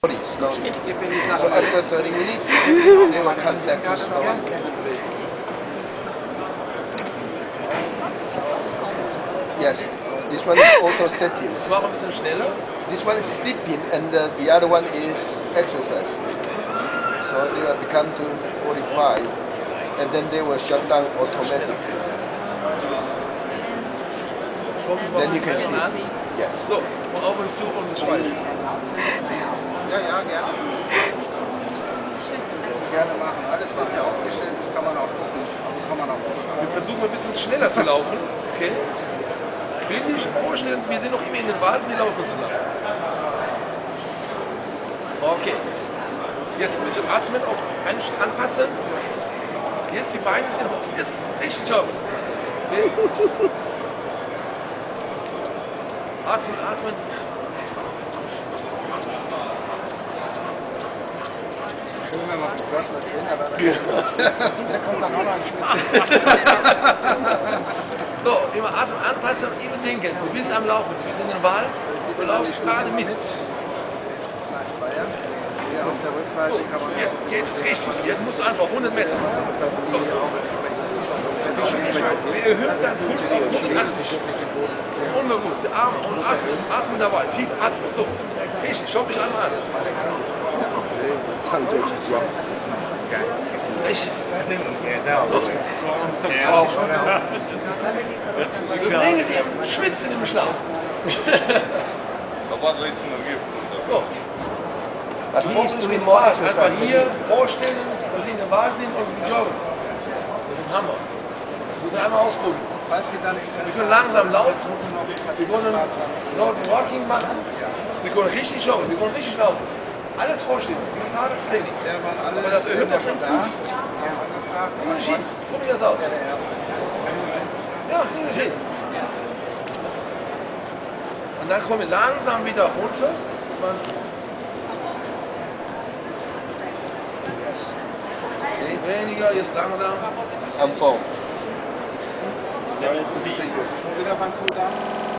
Slowly. So after 30 minutes, they will come back to slow. Yes, this one is auto setting. Mach ein bisschen schneller. This one is sleeping and the other one is exercise. So they will become to 45 and then they will shut down automatically. Then you can sleep. Yes. So, mal auf uns zu von der Schweiz. Ja, ja, gerne. Gerne machen. Alles, was hier ausgestellt ist, kann man auch Wir versuchen ein bisschen schneller zu laufen. Okay? Ich will mir vorstellen, wir sind noch immer in den Wald, wir laufen zu lang. Okay. Jetzt ein bisschen atmen, auch anpassen. Jetzt die Beine sind hoch. Jetzt richtig top. Okay. Atmen, atmen. Schön, wenn man einen Personal Trainer da der kommt dann auch noch ins So, immer Atem anpassen und immer denken. Du bist am Laufen, du bist in den Wald, du laufst gerade mit. So, jetzt geht richtig, jetzt musst du einfach 100 Meter. Los, los, los. Wir erhöhen deinen Puls auf 180. Unbewusst, die Arme und atmen, atmen dabei, tief atmen. So, richtig, schau mich einmal an. Richtig. So. Wir bringen sie im Schwitzen im Schlaf. So. Einfach hier vorstellen, dass sie in der Wald sind und sie joggen. Das ist Hammer. Wir müssen einmal ausprobieren. Sie können langsam laufen, Sie können Northern Walking machen, Sie können richtig joggen, Sie können richtig laufen. Alles vorstellen, das ist ein mentales Training. Aber das erhöht auch den Puls. Gucken Sie hin, gucken Sie das aus. Ja, gucken Sie hin. Und dann kommen wir langsam wieder runter. Dass man weniger, jetzt langsam. Am Baum. Wieder beim Cooldown.